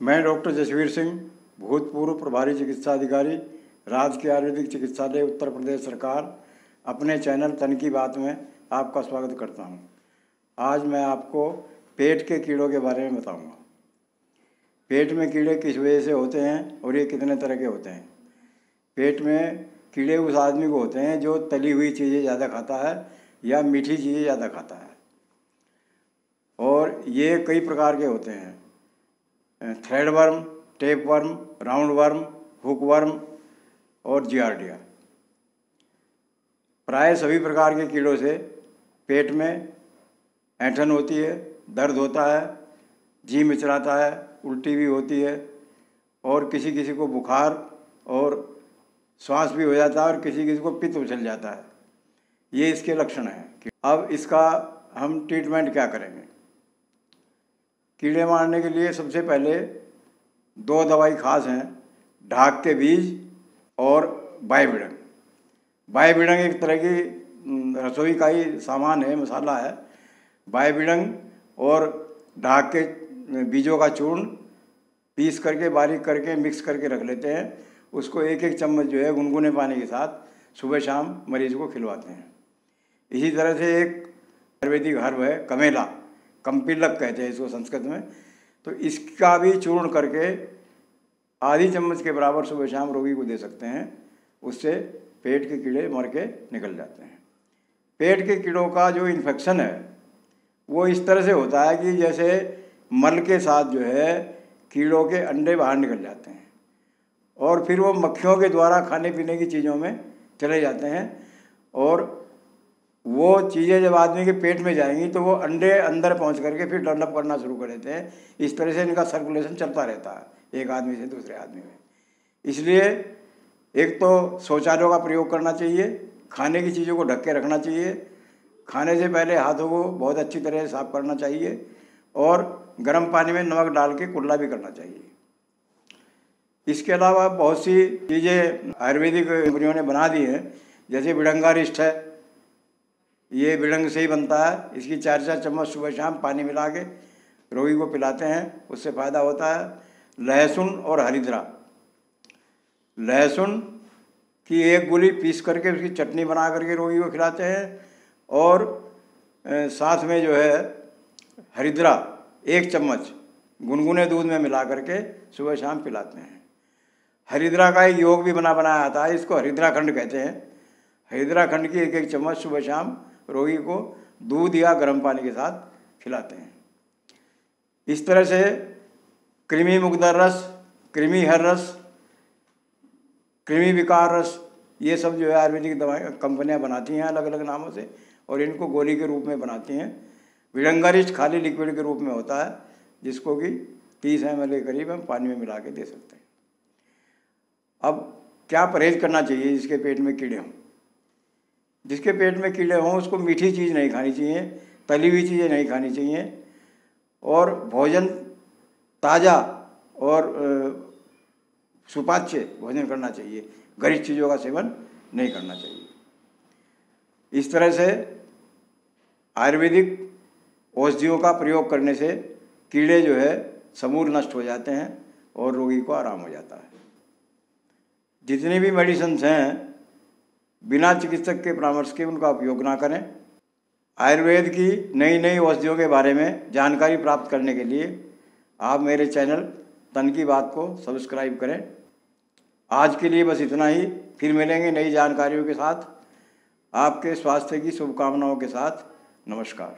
मैं डॉक्टर जसवीर सिंह, भूतपूर्व प्रभारी चिकित्सा अधिकारी, राजकीय आयुर्वेदिक चिकित्सालय उत्तर प्रदेश सरकार, अपने चैनल तन की बात में आपका स्वागत करता हूं। आज मैं आपको पेट के कीड़ों के बारे में बताऊंगा। पेट में कीड़े किस वजह से होते हैं और ये कितने तरह के होते हैं। पेट में कीड़े उस आदमी को होते हैं जो तली हुई चीज़ें ज़्यादा खाता है या मीठी चीज़ें ज़्यादा खाता है, और ये कई प्रकार के होते हैं। Thread worm, tape worm, round worm, hook worm और जियार्डिया। प्राय सभी प्रकार के कीड़ों से पेट में ऐंठन होती है, दर्द होता है, जी मिचलाता है, उल्टी भी होती है, और किसी किसी को बुखार और श्वास भी हो जाता है, और किसी किसी को पित्त उछल जाता है। ये इसके लक्षण हैं। अब इसका हम ट्रीटमेंट क्या करेंगे। कीड़े मारने के लिए सबसे पहले 2 दवाई खास हैं, ढाक के बीज और बाइबिडन। बाइबिडन एक तरह की रसोई का ही सामान है, मसाला है। बाइबिडन और ढाक के बीजों का चूर्ण पीस करके बारीक करके मिक्स करके रख लेते हैं। उसको 1-1 चम्मच जो है गुनगुने पानी के साथ सुबह शाम मरीज को खिलवाते हैं। इसी तरह से एक आयुर्वेदिक हर्ब है कमेला, कम्पिलक कहते हैं इसको संस्कृत में, तो इसका भी चूर्ण करके आधी चम्मच के बराबर सुबह शाम रोगी को दे सकते हैं। उससे पेट के कीड़े मर के निकल जाते हैं। पेट के कीड़ों का जो इन्फेक्शन है वो इस तरह से होता है कि जैसे मल के साथ जो है कीड़ों के अंडे बाहर निकल जाते हैं और फिर वो मक्खियों के द्वारा खाने पीने की चीज़ों में चले जाते हैं, और वो चीज़ें जब आदमी के पेट में जाएंगी तो वो अंडे अंदर पहुंच करके फिर डेवलप करना शुरू कर देते हैं। इस तरह से इनका सर्कुलेशन चलता रहता है एक आदमी से दूसरे आदमी में। इसलिए एक तो शौचालयों का प्रयोग करना चाहिए, खाने की चीज़ों को ढक के रखना चाहिए, खाने से पहले हाथों को बहुत अच्छी तरह से साफ करना चाहिए, और गर्म पानी में नमक डाल के कुल्ला भी करना चाहिए। इसके अलावा बहुत सी चीज़ें आयुर्वेदिक कंपनियों ने बना दी हैं, जैसे विडंगारिष्ट है, ये विडंग से ही बनता है। इसकी 4-4 चम्मच सुबह शाम पानी मिला के रोगी को पिलाते हैं, उससे फ़ायदा होता है। लहसुन और हरिद्रा, लहसुन की 1 गोली पीस करके उसकी चटनी बना करके रोगी को खिलाते हैं, और साथ में जो है हरिद्रा 1 चम्मच गुनगुने दूध में मिला करके सुबह शाम पिलाते हैं। हरिद्रा का एक योग भी बनाया आता है, इसको हरिद्रा खंड कहते हैं। हरिद्रा खंड की 1-1 चम्मच सुबह शाम रोगी को दूध या गर्म पानी के साथ खिलाते हैं। इस तरह से कृमि मुग्धर रस, कृमि हर रस, कृमि विकार रस, ये सब जो है आयुर्वेदिक दवाई कंपनियां बनाती हैं अलग अलग नामों से, और इनको गोली के रूप में बनाती हैं। विडंगारिष्ट खाली लिक्विड के रूप में होता है, जिसको कि 30 ml के करीब हम पानी में मिला के दे सकते हैं। अब क्या परहेज करना चाहिए जिसके पेट में कीड़े हों। जिसके पेट में कीड़े हों उसको मीठी चीज़ नहीं खानी चाहिए, तली हुई चीज़ें नहीं खानी चाहिए, और भोजन ताज़ा और सुपाच्य भोजन करना चाहिए। गरिष्ठ चीज़ों का सेवन नहीं करना चाहिए। इस तरह से आयुर्वेदिक औषधियों का प्रयोग करने से कीड़े जो है समूल नष्ट हो जाते हैं और रोगी को आराम हो जाता है। जितनी भी मेडिसिन्स हैं बिना चिकित्सक के परामर्श के उनका उपयोग ना करें। आयुर्वेद की नई नई औषधियों के बारे में जानकारी प्राप्त करने के लिए आप मेरे चैनल तन की बात को सब्सक्राइब करें। आज के लिए बस इतना ही, फिर मिलेंगे नई जानकारियों के साथ। आपके स्वास्थ्य की शुभकामनाओं के साथ, नमस्कार।